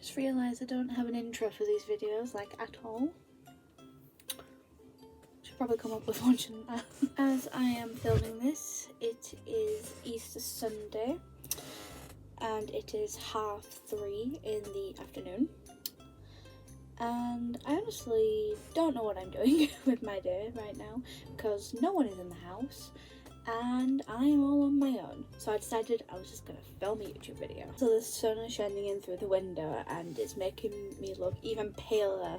Just realised I don't have an intro for these videos, like at all. Should probably come up with one, shouldn't I? As I am filming this, it is Easter Sunday and it is 3:30 in the afternoon. And I honestly don't know what I'm doing with my day right now because no one is in the house and I am all on my own. So I decided I was just going to film a YouTube video. So the sun is shining in through the window and it's making me look even paler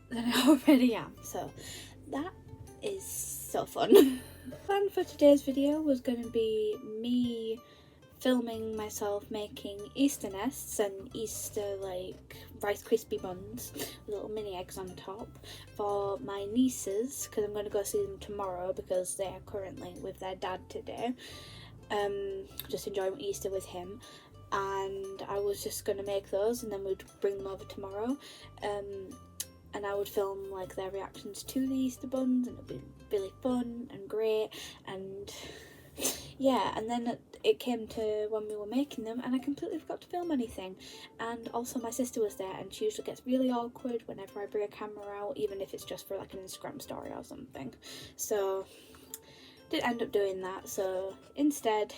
than I already am. So that is so fun. The plan for today's video was going to be me filming myself making Easter nests and Easter like Rice Krispie buns with little mini eggs on top for my nieces because I'm going to go see them tomorrow because they are currently with their dad today. Just enjoying Easter with him, and I was just going to make those and then we'd bring them over tomorrow, and I would film like their reactions to the Easter buns and it'd be really fun and great. And yeah, and then it came to when we were making them and I completely forgot to film anything. And also my sister was there and she usually gets really awkward whenever I bring a camera out, even if it's just for like an Instagram story or something. So didn't end up doing that, so instead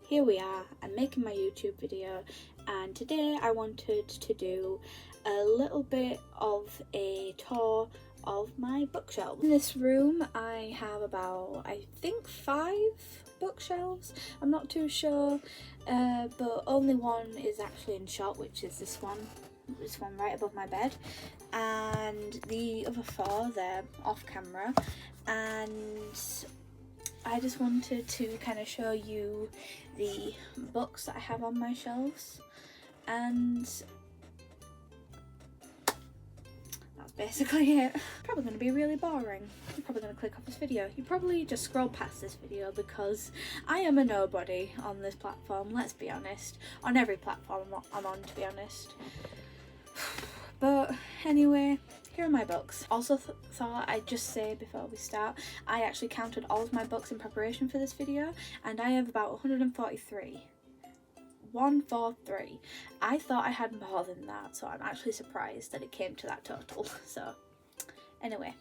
here we are, I'm making my YouTube video, and today I wanted to do a little bit of a tour of my bookshelves. In this room I have about, I think 5 bookshelves, I'm not too sure, but only one is actually in shot, which is this one right above my bed, and the other 4 they're off camera. And I just wanted to kind of show you the books that I have on my shelves, and that's basically it. Probably going to be really boring. You're probably going to click off this video. You probably just scroll past this video because I am a nobody on this platform, let's be honest. On every platform I'm on, to be honest. But anyway, here are my books. Also thought I'd just say before we start, I actually counted all of my books in preparation for this video and I have about 143. 143. I thought I had more than that, so I'm actually surprised that it came to that total. So anyway,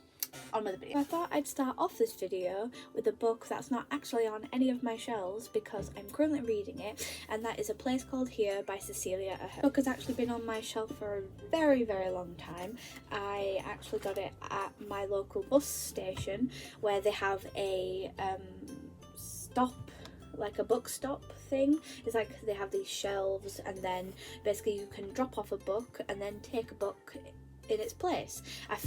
on with the video. I thought I'd start off this video with a book that's not actually on any of my shelves because I'm currently reading it, and that is A Place Called Here by Cecilia Ahern. The book has actually been on my shelf for a very long time. I actually got it at my local bus station where they have a stop, like a book stop thing. It's like they have these shelves and then basically you can drop off a book and then take a book in its place.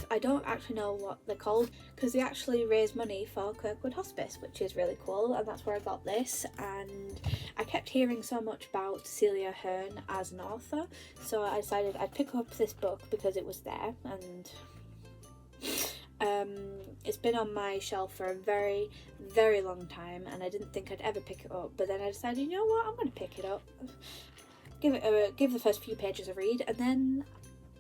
I don't actually know what they're called because they actually raise money for Kirkwood Hospice, which is really cool, and that's where I got this. And I kept hearing so much about Cecilia Ahern as an author, so I decided I'd pick up this book because it was there. And it's been on my shelf for a very long time and I didn't think I'd ever pick it up, but then I decided, you know what, I'm going to pick it up, give the first few pages a read, and then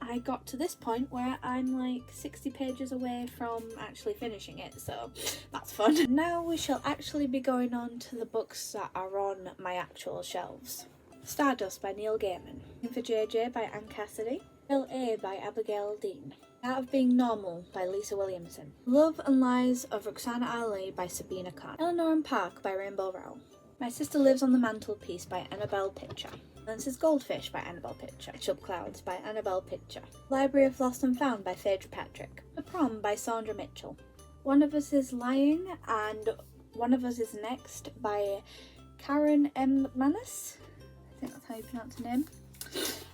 I got to this point where I'm like 60 pages away from actually finishing it, so that's fun. Now we shall actually be going on to the books that are on my actual shelves. Stardust by Neil Gaiman, For JJ by Anne Cassidy, L.A. by Abigail Dean, Art of Being Normal by Lisa Williamson, Love and Lies of Roxana Ali by Sabina Khan, Eleanor and Park by Rainbow Rowell, My Sister Lives on the Mantelpiece by Annabelle Pitcher, Lance's Goldfish by Annabelle Pitcher, Chub Clouds by Annabelle Pitcher, Library of Lost and Found by Phaedra Patrick, The Prom by Sandra Mitchell, One of Us is Lying and One of Us is Next by Karen M. McManus. I think that's how you pronounce her name.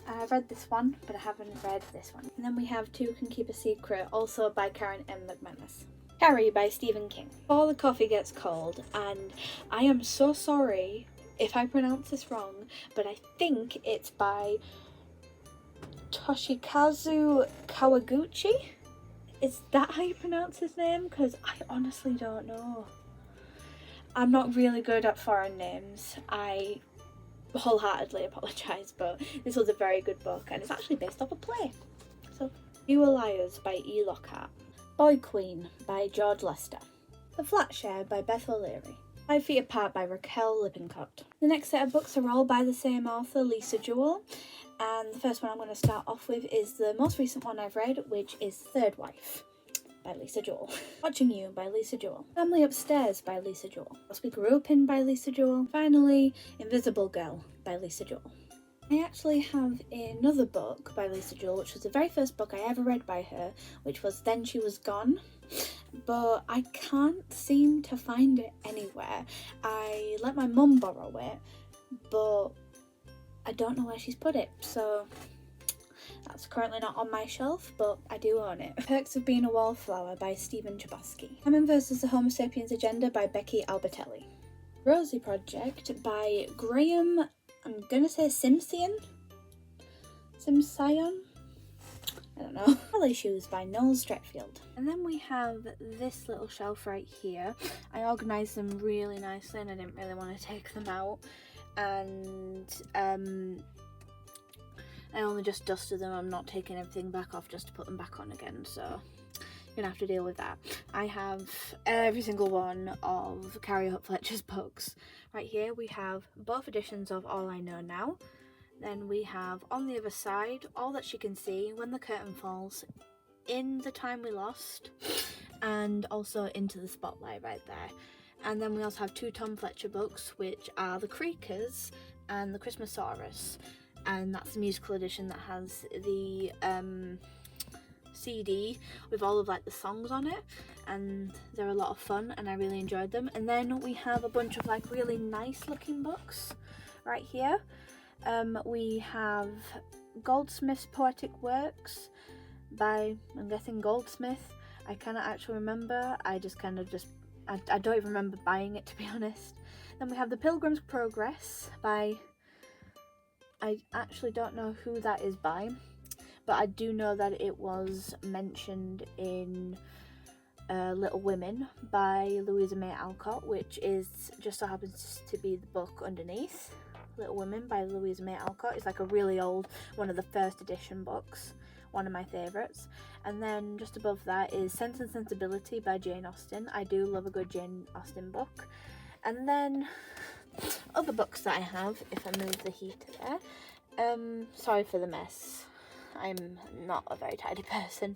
I've read this one, but I haven't read this one. And then we have Two Can Keep a Secret, also by Karen M. McManus. Carrie by Stephen King. Before the Coffee Gets Cold, and I am so sorry if I pronounce this wrong, but I think it's by Toshikazu Kawaguchi? Is that how you pronounce his name? Because I honestly don't know. I'm not really good at foreign names. I wholeheartedly apologise, but this was a very good book and it's actually based off a play. So, You Are Liars by E. Lockhart, Boy Queen by George Lester, The Flat Share by Beth O'Leary, 5 Feet Apart by Raquel Lippincott. The next set of books are all by the same author, Lisa Jewell, and the first one I'm going to start off with is the most recent one I've read, which is Third Wife by Lisa Jewell. Watching You by Lisa Jewell. Family Upstairs by Lisa Jewell. House We Grew Up In by Lisa Jewell. Finally, Invisible Girl by Lisa Jewell. I actually have another book by Lisa Jewell, which was the very first book I ever read by her, which was Then She Was Gone, but I can't seem to find it anywhere. I let my mum borrow it, but I don't know where she's put it, so that's currently not on my shelf, but I do own it. Perks of Being a Wallflower by Stephen Chbosky. Women vs. the Homo Sapiens Agenda by Becky Albertelli. Rosie Project by Graham, I'm gonna say Simsion? I don't know. Ballet Shoes by Noel Stretfield. And then we have this little shelf right here. I organised them really nicely and I didn't really want to take them out. And I only just dusted them. I'm not taking everything back off just to put them back on again, so you're gonna have to deal with that. I have every single one of Carrie Hope Fletcher's books. Right here we have both editions of All I Know Now. Then we have On the Other Side, All That She Can See, When the Curtain Falls, In the Time We Lost, and also Into the Spotlight right there. And then we also have 2 Tom Fletcher books, which are The Creakers and The Christmasaurus. And that's the musical edition that has the CD with all of like the songs on it, and they're a lot of fun and I really enjoyed them. And then we have a bunch of like really nice looking books right here. We have Goldsmith's Poetic Works by, I'm guessing, Goldsmith. I cannot actually remember. I don't even remember buying it, to be honest. Then we have The Pilgrim's Progress by, I actually don't know who that is by, but I do know that it was mentioned in Little Women by Louisa May Alcott, which is just so happens to be the book underneath. Little Women by Louisa May Alcott. It's like a really old, one of the first edition books, one of my favourites. And then just above that is Sense and Sensibility by Jane Austen. I do love a good Jane Austen book. And then other books that I have, if I move the heater there. Sorry for the mess. I'm not a very tidy person.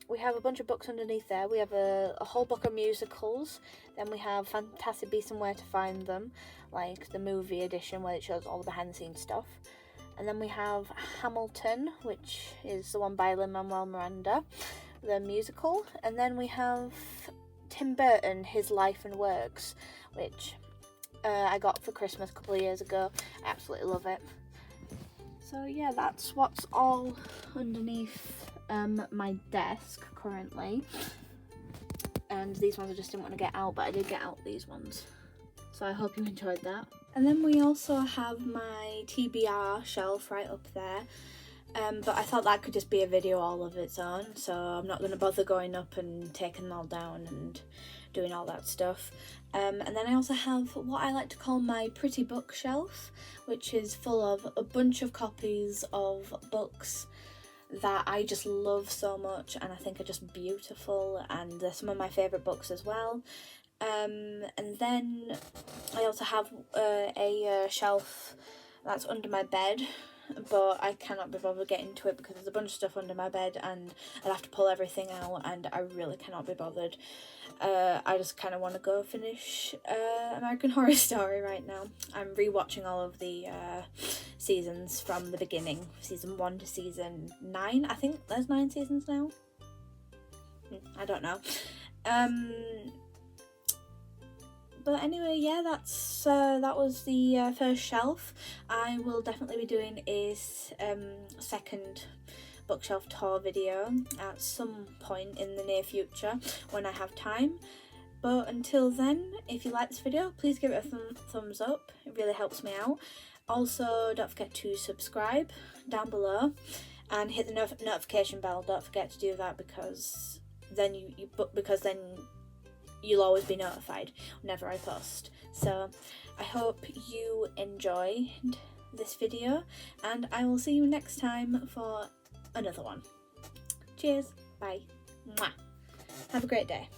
We have a bunch of books underneath there. We have a whole book of musicals. Then we have Fantastic Beasts and Where to Find Them, like the movie edition where it shows all the behind the scenes stuff. And then we have Hamilton, which is the one by Lin-Manuel Miranda, the musical. And then we have Tim Burton, His Life and Works, which I got for Christmas a couple of years ago. I absolutely love it. So yeah, that's what's all underneath my desk currently. And these ones I just didn't want to get out, but I did get out these ones. So I hope you enjoyed that. And then we also have my TBR shelf right up there. But I thought that could just be a video all of its own, so I'm not going to bother going up and taking them all down and doing all that stuff. And then I also have what I like to call my pretty bookshelf, which is full of a bunch of copies of books that I just love so much and I think are just beautiful, and they're some of my favourite books as well. And then I also have a shelf that's under my bed, but I cannot be bothered getting to it because there's a bunch of stuff under my bed and I'd have to pull everything out and I really cannot be bothered. I just kind of want to go finish American Horror Story right now. I'm rewatching all of the seasons from the beginning, season 1 to season 9. I think there's 9 seasons now. I don't know. But anyway, yeah, that was the first shelf. I will definitely be doing a second bookshelf tour video at some point in the near future when I have time. But until then, if you like this video, please give it a thumbs up. It really helps me out. Also, don't forget to subscribe down below and hit the notification bell. Don't forget to do that because then you'll always be notified whenever I post. So I hope you enjoyed this video and I will see you next time for another one. Cheers, bye, mwah. Have a great day.